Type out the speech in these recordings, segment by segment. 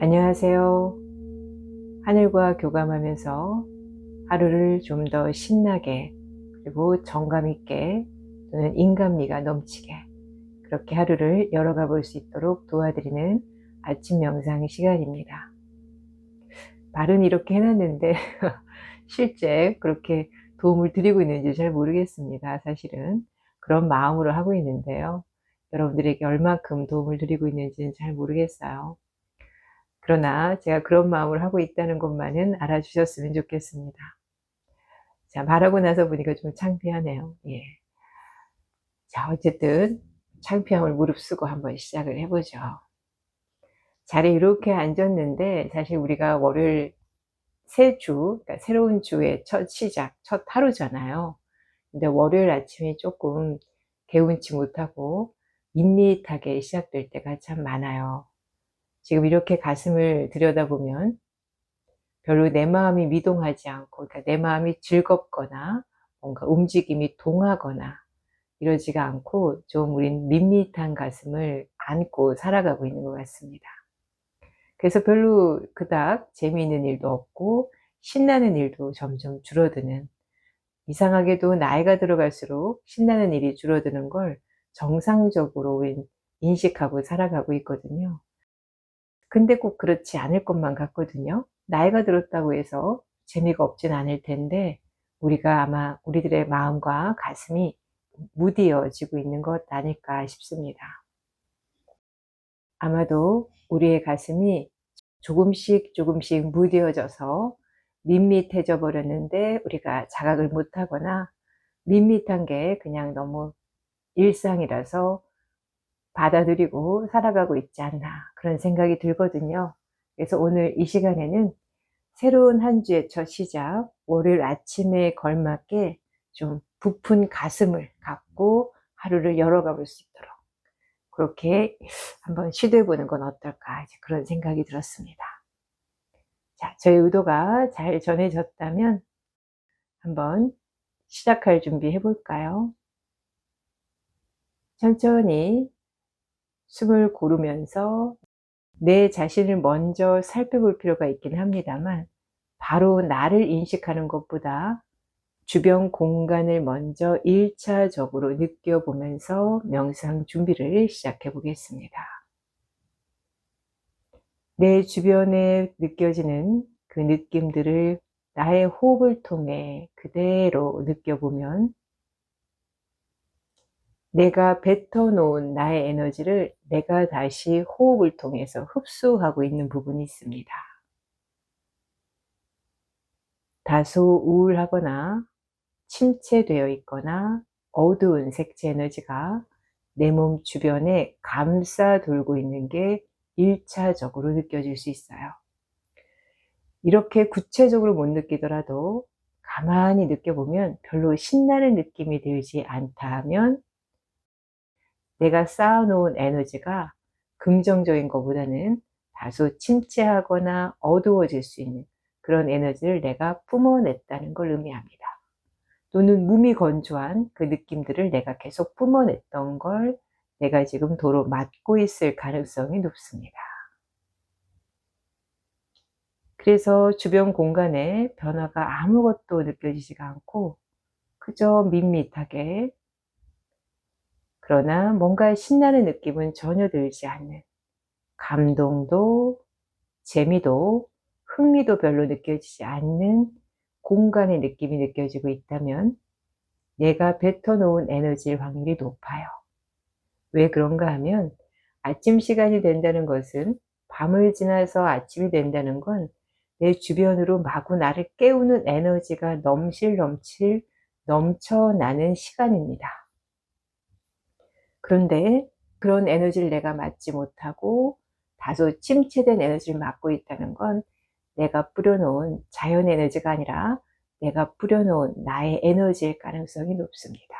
안녕하세요. 하늘과 교감하면서 하루를 좀 더 신나게 그리고 정감 있게 또는 인간미가 넘치게 그렇게 하루를 열어가 볼 수 있도록 도와드리는 아침 명상 시간입니다. 말은 이렇게 해놨는데 실제 그렇게 도움을 드리고 있는지 잘 모르겠습니다. 사실은 그런 마음으로 하고 있는데요. 여러분들에게 얼만큼 도움을 드리고 있는지는 잘 모르겠어요. 그러나 제가 그런 마음으로 하고 있다는 것만은 알아주셨으면 좋겠습니다. 자, 말하고 나서 보니까 좀 창피하네요. 예. 자, 어쨌든 창피함을 무릅쓰고 한번 시작을 해보죠. 자리에 이렇게 앉았는데 사실 우리가 월요일 새 주, 그러니까 새로운 주의 첫 시작, 첫 하루잖아요. 근데 월요일 아침이 조금 개운치 못하고 밋밋하게 시작될 때가 참 많아요. 지금 이렇게 가슴을 들여다보면 별로 내 마음이 미동하지 않고, 그러니까 내 마음이 즐겁거나 뭔가 움직임이 동하거나 이러지가 않고 좀 우린 밋밋한 가슴을 안고 살아가고 있는 것 같습니다. 그래서 별로 그닥 재미있는 일도 없고 신나는 일도 점점 줄어드는, 이상하게도 나이가 들어갈수록 신나는 일이 줄어드는 걸 정상적으로 우린 인식하고 살아가고 있거든요. 근데 꼭 그렇지 않을 것만 같거든요. 나이가 들었다고 해서 재미가 없진 않을 텐데 우리가 아마 우리들의 마음과 가슴이 무디어지고 있는 것 아닐까 싶습니다. 아마도 우리의 가슴이 조금씩 조금씩 무디어져서 밋밋해져 버렸는데 우리가 자각을 못하거나 밋밋한 게 그냥 너무 일상이라서 받아들이고 살아가고 있지 않나 그런 생각이 들거든요. 그래서 오늘 이 시간에는 새로운 한 주의 첫 시작, 월요일 아침에 걸맞게 좀 부푼 가슴을 갖고 하루를 열어가 볼 수 있도록 그렇게 한번 시도해 보는 건 어떨까 그런 생각이 들었습니다. 자, 저의 의도가 잘 전해졌다면 한번 시작할 준비 해볼까요? 천천히 숨을 고르면서 내 자신을 먼저 살펴볼 필요가 있긴 합니다만 바로 나를 인식하는 것보다 주변 공간을 먼저 1차적으로 느껴보면서 명상 준비를 시작해 보겠습니다. 내 주변에 느껴지는 그 느낌들을 나의 호흡을 통해 그대로 느껴보면 내가 뱉어놓은 나의 에너지를 내가 다시 호흡을 통해서 흡수하고 있는 부분이 있습니다. 다소 우울하거나 침체되어 있거나 어두운 색채 에너지가 내 몸 주변에 감싸 돌고 있는 게 1차적으로 느껴질 수 있어요. 이렇게 구체적으로 못 느끼더라도 가만히 느껴보면 별로 신나는 느낌이 들지 않다 하면 내가 쌓아놓은 에너지가 긍정적인 것보다는 다소 침체하거나 어두워질 수 있는 그런 에너지를 내가 뿜어냈다는 걸 의미합니다. 또는 몸이 건조한 그 느낌들을 내가 계속 뿜어냈던 걸 내가 지금 도로 맞고 있을 가능성이 높습니다. 그래서 주변 공간에 변화가 아무것도 느껴지지가 않고 그저 밋밋하게, 그러나 뭔가 신나는 느낌은 전혀 들지 않는, 감동도 재미도 흥미도 별로 느껴지지 않는 공간의 느낌이 느껴지고 있다면 내가 뱉어놓은 에너지일 확률이 높아요. 왜 그런가 하면 아침 시간이 된다는 것은, 밤을 지나서 아침이 된다는 건 내 주변으로 마구 나를 깨우는 에너지가 넘칠 넘쳐나는 시간입니다. 그런데 그런 에너지를 내가 맡지 못하고 다소 침체된 에너지를 맡고 있다는 건 내가 뿌려놓은 자연 에너지가 아니라 내가 뿌려놓은 나의 에너지일 가능성이 높습니다.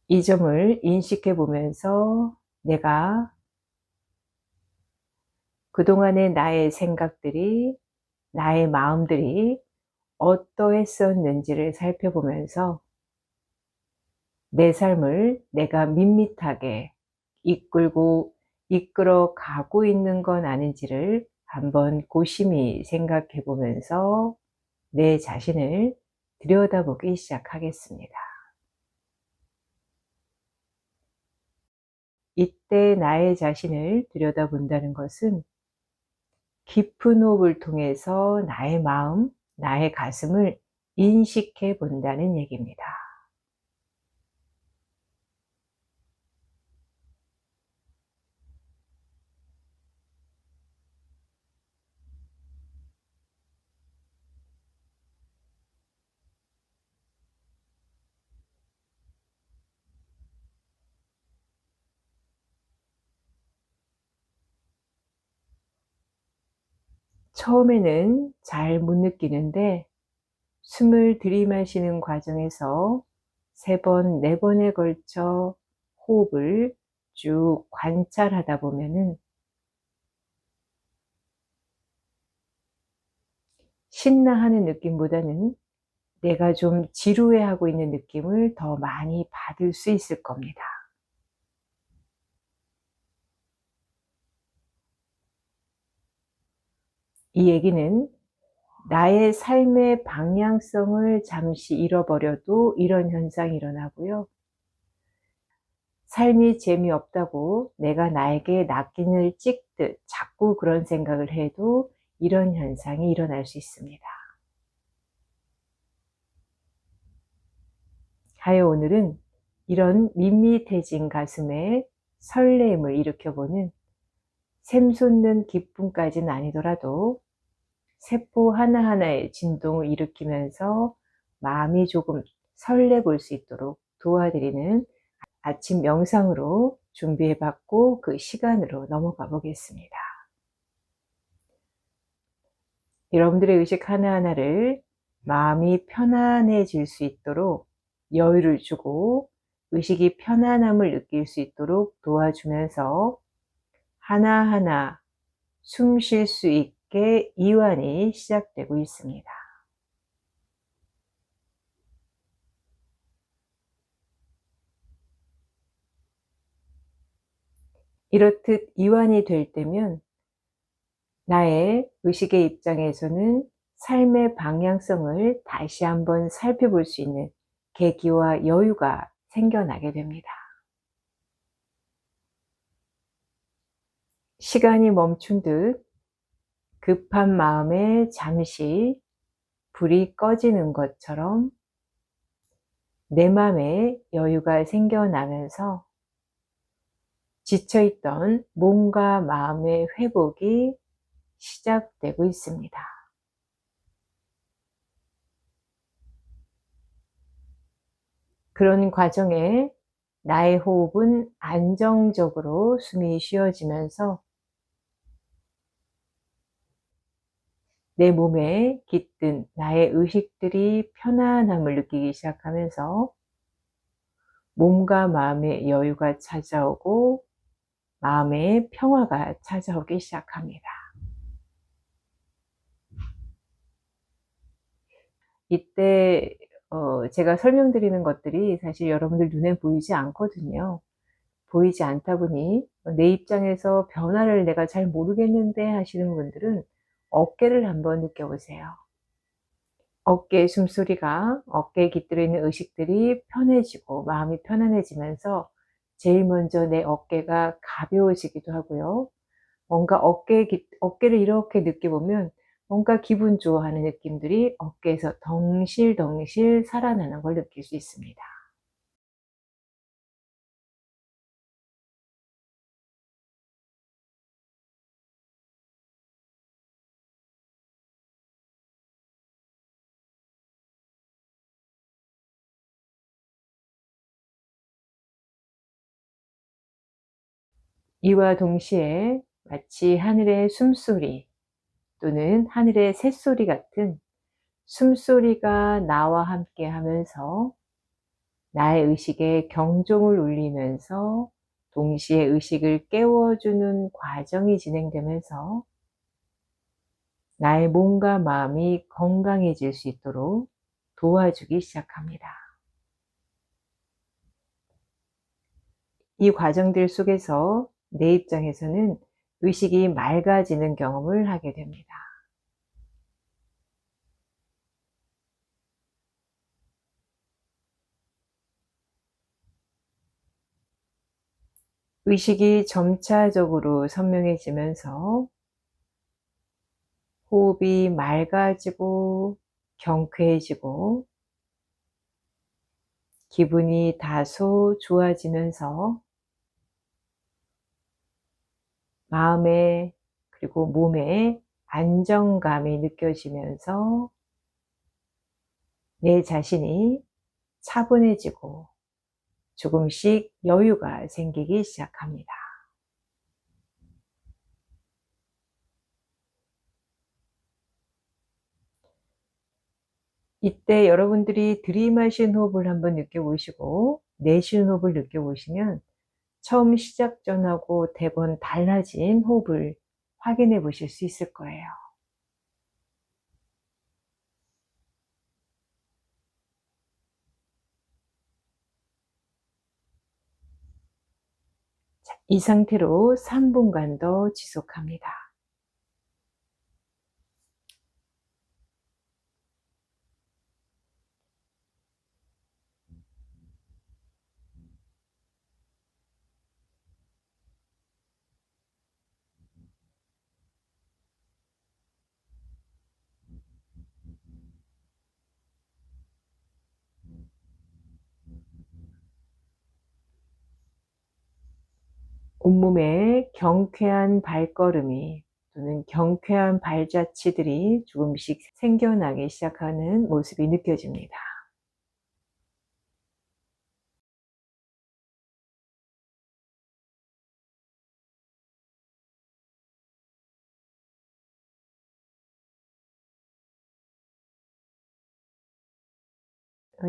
이 점을 인식해 보면서 내가 그동안의 나의 생각들이, 나의 마음들이 어떠했었는지를 살펴보면서 내 삶을 내가 밋밋하게 이끌고 이끌어 가고 있는 건 아닌지를 한번 고심히 생각해 보면서 내 자신을 들여다보기 시작하겠습니다. 이때 나의 자신을 들여다본다는 것은 깊은 호흡을 통해서 나의 마음, 나의 가슴을 인식해 본다는 얘기입니다. 처음에는 잘 못 느끼는데 숨을 들이마시는 과정에서 3번, 4번에 걸쳐 호흡을 쭉 관찰하다 보면은 신나하는 느낌보다는 내가 좀 지루해하고 있는 느낌을 더 많이 받을 수 있을 겁니다. 이 얘기는 나의 삶의 방향성을 잠시 잃어버려도 이런 현상이 일어나고요. 삶이 재미없다고 내가 나에게 낙인을 찍듯 자꾸 그런 생각을 해도 이런 현상이 일어날 수 있습니다. 하여 오늘은 이런 밋밋해진 가슴에 설레임을 일으켜보는 샘솟는 기쁨까지는 아니더라도 세포 하나하나의 진동을 일으키면서 마음이 조금 설레 볼 수 있도록 도와드리는 아침 명상으로 준비해 봤고 그 시간으로 넘어가 보겠습니다. 여러분들의 의식 하나하나를 마음이 편안해질 수 있도록 여유를 주고 의식이 편안함을 느낄 수 있도록 도와주면서 하나하나 숨 쉴 수 있게 이완이 시작되고 있습니다. 이렇듯 이완이 될 때면 나의 의식의 입장에서는 삶의 방향성을 다시 한번 살펴볼 수 있는 계기와 여유가 생겨나게 됩니다. 시간이 멈춘 듯 급한 마음에 잠시 불이 꺼지는 것처럼 내 마음에 여유가 생겨나면서 지쳐있던 몸과 마음의 회복이 시작되고 있습니다. 그런 과정에 나의 호흡은 안정적으로 숨이 쉬어지면서 내 몸에 깃든 나의 의식들이 편안함을 느끼기 시작하면서 몸과 마음의 여유가 찾아오고 마음의 평화가 찾아오기 시작합니다. 이때 제가 설명드리는 것들이 사실 여러분들 눈에 보이지 않거든요. 보이지 않다 보니 내 입장에서 변화를 내가 잘 모르겠는데 하시는 분들은 어깨를 한번 느껴보세요. 어깨의 숨소리가 어깨에 깃들어 있는 의식들이 편해지고 마음이 편안해지면서 제일 먼저 내 어깨가 가벼워지기도 하고요. 뭔가 어깨를 이렇게 느껴보면 뭔가 기분 좋아하는 느낌들이 어깨에서 덩실덩실 살아나는 걸 느낄 수 있습니다. 이와 동시에 마치 하늘의 숨소리 또는 하늘의 새소리 같은 숨소리가 나와 함께 하면서 나의 의식에 경종을 울리면서 동시에 의식을 깨워주는 과정이 진행되면서 나의 몸과 마음이 건강해질 수 있도록 도와주기 시작합니다. 이 과정들 속에서 내 입장에서는 의식이 맑아지는 경험을 하게 됩니다. 의식이 점차적으로 선명해지면서 호흡이 맑아지고 경쾌해지고 기분이 다소 좋아지면서 마음에 그리고 몸에 안정감이 느껴지면서 내 자신이 차분해지고 조금씩 여유가 생기기 시작합니다. 이때 여러분들이 들이마신 호흡을 한번 느껴보시고 내쉬는 호흡을 느껴보시면 처음 시작 전하고 대번 달라진 호흡을 확인해 보실 수 있을 거예요. 자, 이 상태로 3분간 더 지속합니다. 온몸에 경쾌한 발걸음이 또는 경쾌한 발자취들이 조금씩 생겨나기 시작하는 모습이 느껴집니다.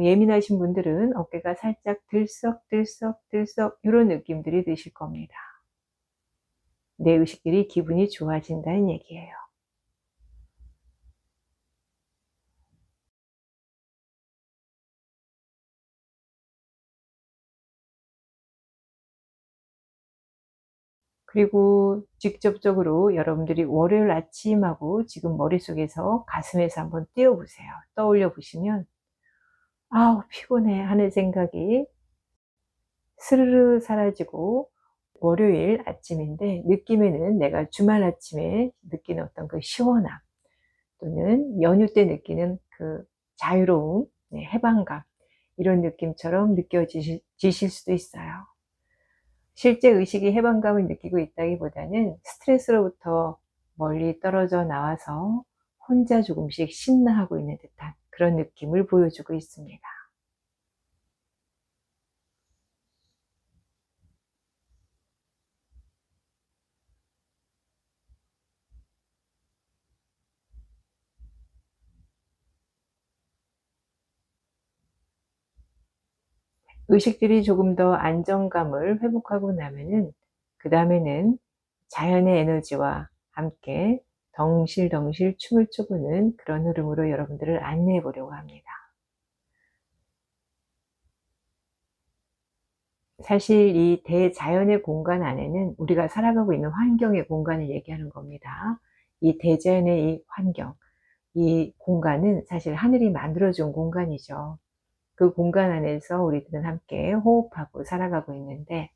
예민하신 분들은 어깨가 살짝 들썩들썩들썩 이런 느낌들이 드실 겁니다. 내 의식들이 기분이 좋아진다는 얘기예요. 그리고 직접적으로 여러분들이 월요일 아침하고 지금 머릿속에서 가슴에서 한번 띄워 보세요. 떠올려 보시면 '아우 피곤해.' 하는 생각이 스르르 사라지고 월요일 아침인데 느낌에는 내가 주말 아침에 느끼는 어떤 그 시원함 또는 연휴 때 느끼는 그 자유로움, 네, 해방감 이런 느낌처럼 지실 수도 있어요. 실제 의식이 해방감을 느끼고 있다기보다는 스트레스로부터 멀리 떨어져 나와서 혼자 조금씩 심나하고 있는 듯한 그런 느낌을 보여주고 있습니다. 의식들이 조금 더 안정감을 회복하고 나면은 그 다음에는 자연의 에너지와 함께 덩실덩실 춤을 춰보는 그런 흐름으로 여러분들을 안내해 보려고 합니다. 사실 이 대자연의 공간 안에는 우리가 살아가고 있는 환경의 공간을 얘기하는 겁니다. 이 대자연의 이 환경, 이 공간은 사실 하늘이 만들어준 공간이죠. 그 공간 안에서 우리들은 함께 호흡하고 살아가고 있는데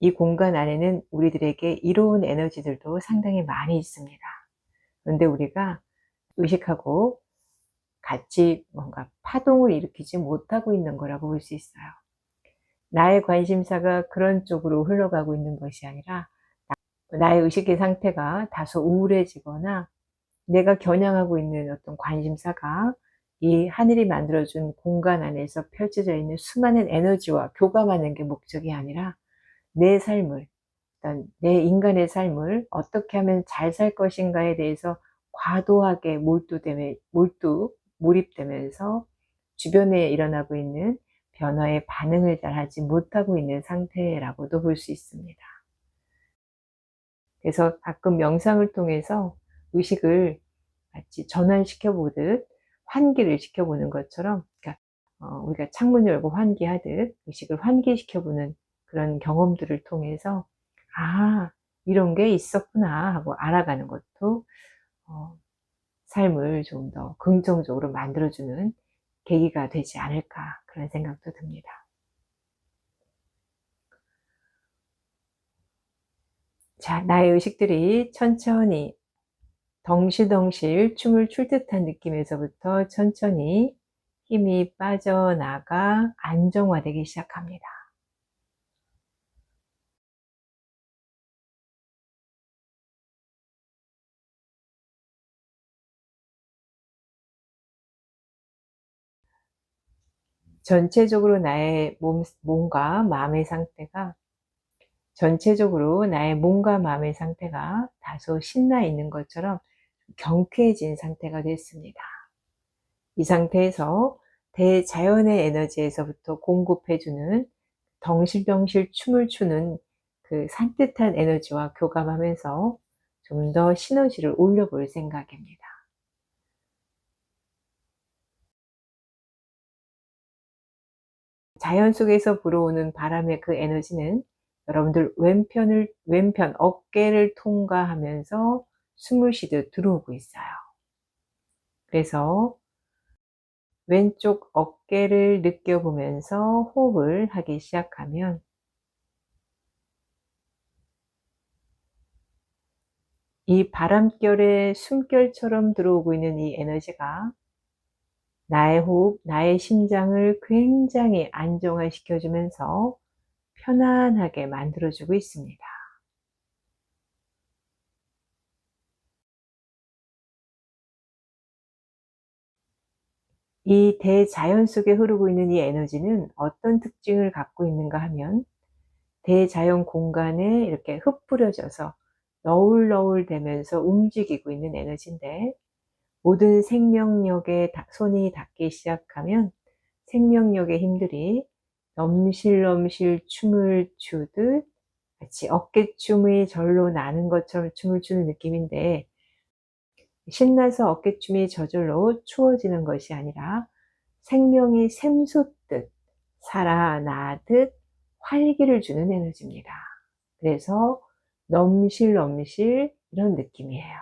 이 공간 안에는 우리들에게 이로운 에너지들도 상당히 많이 있습니다. 그런데 우리가 의식하고 같이 뭔가 파동을 일으키지 못하고 있는 거라고 볼 수 있어요. 나의 관심사가 그런 쪽으로 흘러가고 있는 것이 아니라 나의 의식의 상태가 다소 우울해지거나 내가 겨냥하고 있는 어떤 관심사가 이 하늘이 만들어준 공간 안에서 펼쳐져 있는 수많은 에너지와 교감하는 게 목적이 아니라 내 삶을, 일단 내 인간의 삶을 어떻게 하면 잘 살 것인가에 대해서 과도하게 몰입되면서 주변에 일어나고 있는 변화에 반응을 잘 하지 못하고 있는 상태라고도 볼 수 있습니다. 그래서 가끔 명상을 통해서 의식을 마치 전환시켜 보듯 환기를 시켜 보는 것처럼, 그러니까 우리가 창문을 열고 환기하듯 의식을 환기시켜 보는 그런 경험들을 통해서 '아, 이런 게 있었구나.' 하고 알아가는 것도 어 삶을 좀 더 긍정적으로 만들어주는 계기가 되지 않을까, 그런 생각도 듭니다. 자, 나의 의식들이 천천히 덩실덩실 춤을 출 듯한 느낌에서부터 천천히 힘이 빠져나가 안정화되기 시작합니다. 전체적으로 나의 몸과 마음의 상태가 전체적으로 나의 몸과 마음의 상태가 다소 신나 있는 것처럼 경쾌해진 상태가 됐습니다. 이 상태에서 대자연의 에너지에서부터 공급해 주는 덩실덩실 춤을 추는 그 산뜻한 에너지와 교감하면서 좀 더 시너지를 올려볼 생각입니다. 자연 속에서 불어오는 바람의 그 에너지는 여러분들 왼편 어깨를 통과하면서 숨을 쉬듯 들어오고 있어요. 그래서 왼쪽 어깨를 느껴보면서 호흡을 하기 시작하면 이 바람결에 숨결처럼 들어오고 있는 이 에너지가 나의 호흡, 나의 심장을 굉장히 안정화시켜 주면서 편안하게 만들어 주고 있습니다. 이 대자연 속에 흐르고 있는 이 에너지는 어떤 특징을 갖고 있는가 하면, 대자연 공간에 이렇게 흩뿌려져서 너울너울대면서 움직이고 있는 에너지인데, 모든 생명력에 손이 닿기 시작하면 생명력의 힘들이 넘실넘실 춤을 추듯 마치 어깨춤이 절로 나는 것처럼 춤을 추는 느낌인데, 신나서 어깨춤이 저절로 추어지는 것이 아니라 생명이 샘솟듯 살아나듯 활기를 주는 에너지입니다. 그래서 넘실넘실 이런 느낌이에요.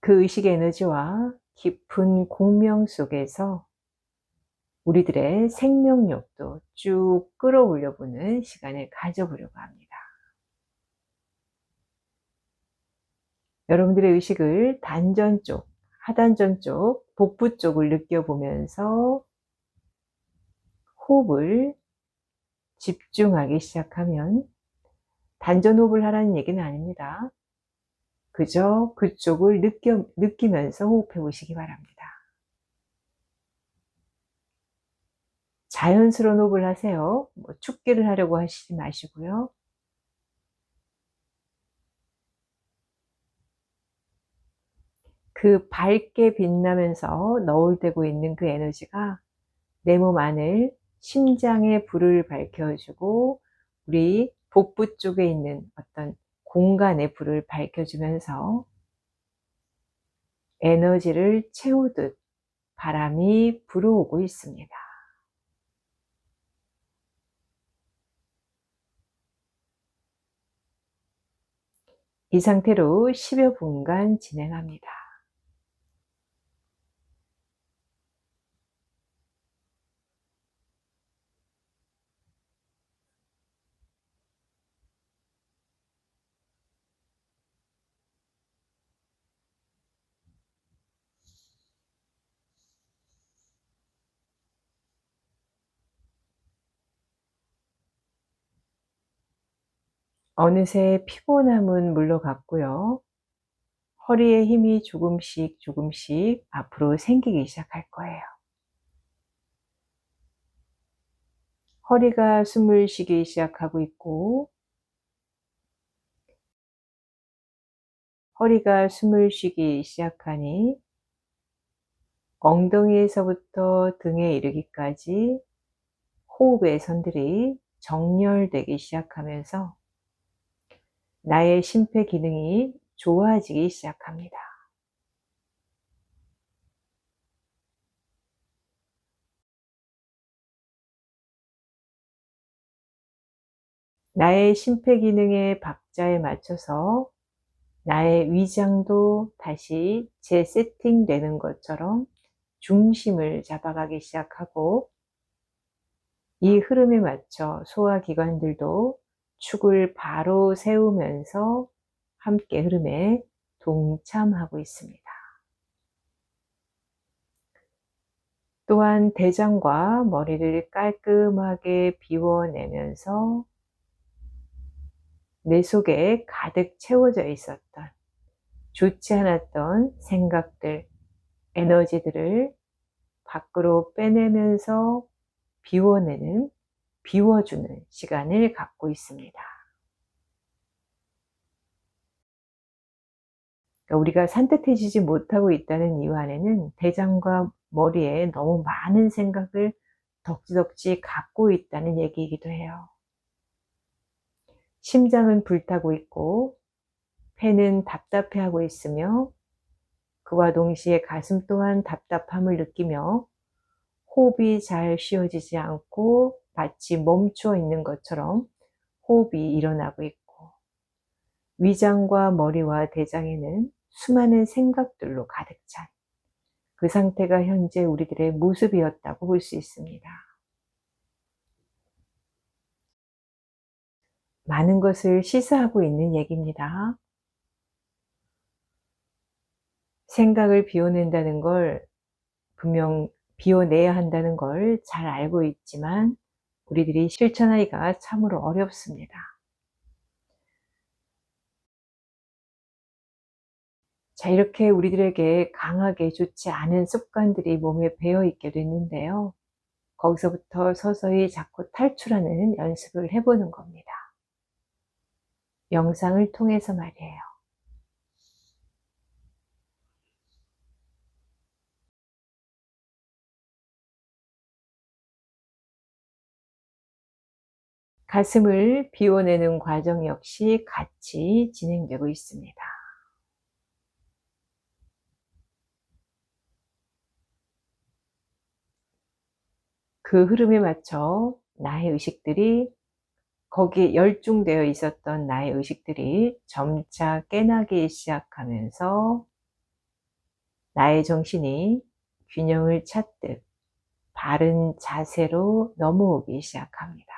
그 의식의 에너지와 깊은 공명 속에서 우리들의 생명력도 쭉 끌어올려 보는 시간을 가져보려고 합니다. 여러분들의 의식을 단전 쪽, 하단전 쪽, 복부 쪽을 느껴보면서 호흡을 집중하기 시작하면, 단전 호흡을 하라는 얘기는 아닙니다. 그저 그쪽을 느끼면서 호흡해 보시기 바랍니다. 자연스러운 호흡을 하세요. 뭐 축기를 하려고 하시지 마시고요. 그 밝게 빛나면서 너울대고 있는 그 에너지가 내 몸 안을, 심장의 불을 밝혀주고 우리 복부 쪽에 있는 어떤 공간의 불을 밝혀주면서 에너지를 채우듯 바람이 불어오고 있습니다. 이 상태로 10여 분간 진행합니다. 어느새 피곤함은 물러갔고요. 허리에 힘이 조금씩 조금씩 앞으로 생기기 시작할 거예요. 허리가 숨을 쉬기 시작하고 있고, 허리가 숨을 쉬기 시작하니 엉덩이에서부터 등에 이르기까지 호흡의 선들이 정렬되기 시작하면서 나의 심폐 기능이 좋아지기 시작합니다. 나의 심폐기능의 박자에 맞춰서 나의 위장도 다시 재세팅되는 것처럼 중심을 잡아가기 시작하고, 이 흐름에 맞춰 소화기관들도 축을 바로 세우면서 함께 흐름에 동참하고 있습니다. 또한 대장과 머리를 깔끔하게 비워내면서 내 속에 가득 채워져 있었던 좋지 않았던 생각들, 에너지들을 밖으로 빼내면서 비워내는, 비워주는 시간을 갖고 있습니다. 그러니까 우리가 산뜻해지지 못하고 있다는 이유 안에는 대장과 머리에 너무 많은 생각을 덕지덕지 갖고 있다는 얘기이기도 해요. 심장은 불타고 있고 폐는 답답해하고 있으며, 그와 동시에 가슴 또한 답답함을 느끼며 호흡이 잘 쉬어지지 않고 마치 멈춰 있는 것처럼 호흡이 일어나고 있고, 위장과 머리와 대장에는 수많은 생각들로 가득 찬 그 상태가 현재 우리들의 모습이었다고 볼 수 있습니다. 많은 것을 시사하고 있는 얘기입니다. 생각을 비워낸다는 걸, 분명 비워내야 한다는 걸 잘 알고 있지만 우리들이 실천하기가 참으로 어렵습니다. 자, 이렇게 우리들에게 강하게 좋지 않은 습관들이 몸에 배어 있게 됐는데요. 거기서부터 서서히 자꾸 탈출하는 연습을 해보는 겁니다. 명상을 통해서 말이에요. 가슴을 비워내는 과정 역시 같이 진행되고 있습니다. 그 흐름에 맞춰 나의 의식들이, 거기에 열중되어 있었던 나의 의식들이 점차 깨나기 시작하면서 나의 정신이 균형을 찾듯 바른 자세로 넘어오기 시작합니다.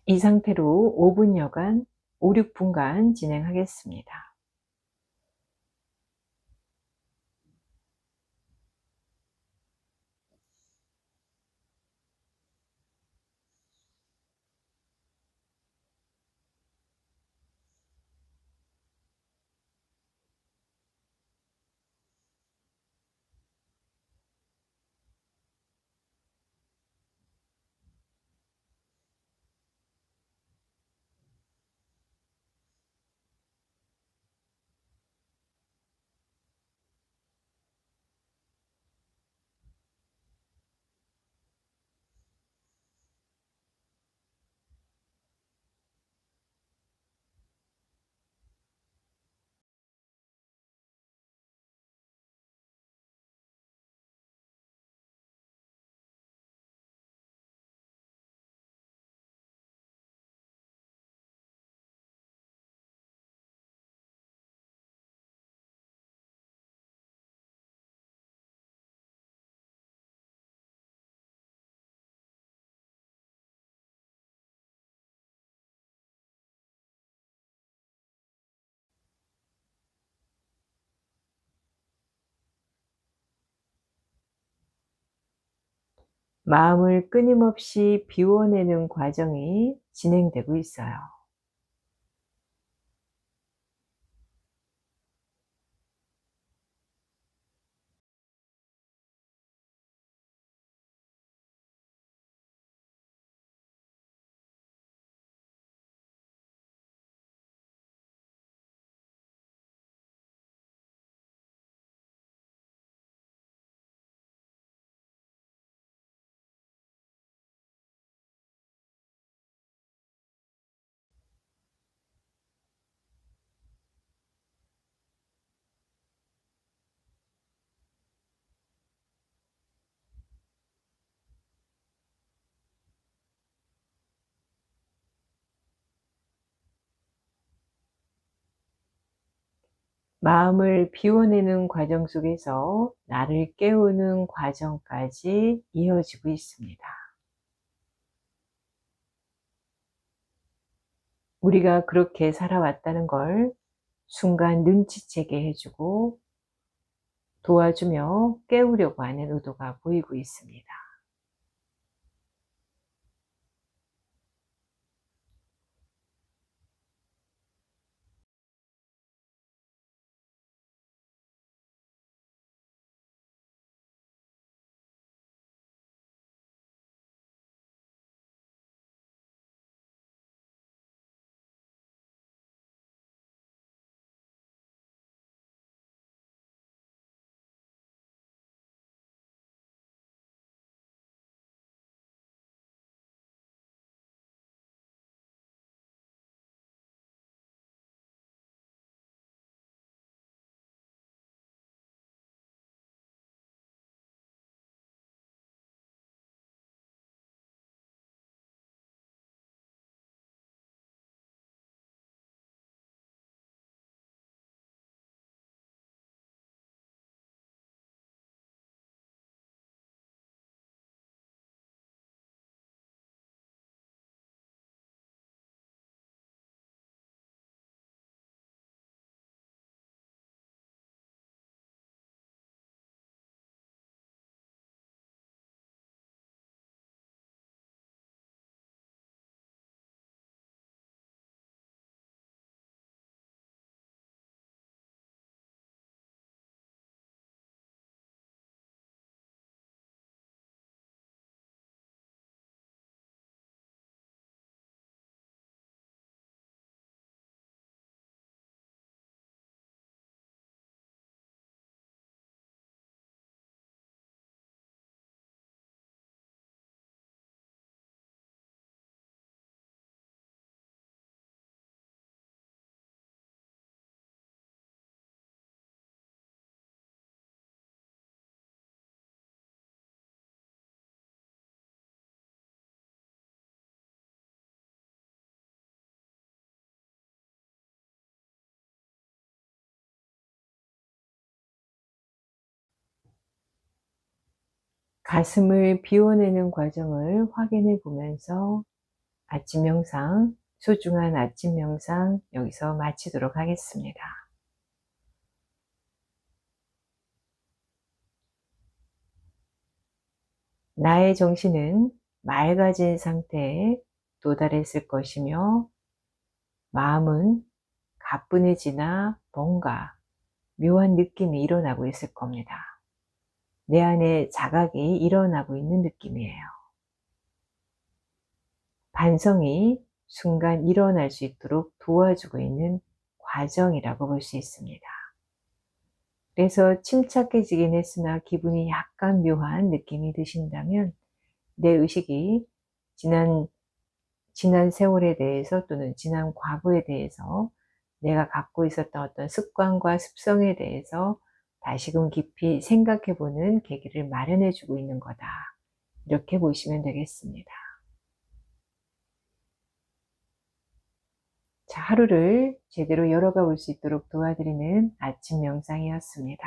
이 상태로 5분여간, 5-6분간 진행하겠습니다. 마음을 끊임없이 비워내는 과정이 진행되고 있어요. 마음을 비워내는 과정 속에서 나를 깨우는 과정까지 이어지고 있습니다. 우리가 그렇게 살아왔다는 걸 순간 눈치채게 해주고 도와주며 깨우려고 하는 의도가 보이고 있습니다. 가슴을 비워내는 과정을 확인해 보면서 아침 명상, 소중한 아침 명상 여기서 마치도록 하겠습니다. 나의 정신은 맑아진 상태에 도달했을 것이며 마음은 가뿐해지나 뭔가 묘한 느낌이 일어나고 있을 겁니다. 내 안에 자각이 일어나고 있는 느낌이에요. 반성이 순간 일어날 수 있도록 도와주고 있는 과정이라고 볼 수 있습니다. 그래서 침착해지긴 했으나 기분이 약간 묘한 느낌이 드신다면 내 의식이 지난 세월에 대해서 또는 지난 과거에 대해서 내가 갖고 있었던 어떤 습관과 습성에 대해서 다시금 깊이 생각해 보는 계기를 마련해 주고 있는 거다. 이렇게 보시면 되겠습니다. 자, 하루를 제대로 열어가 볼 수 있도록 도와드리는 아침 명상이었습니다.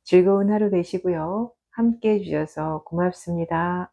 즐거운 하루 되시고요. 함께 해주셔서 고맙습니다.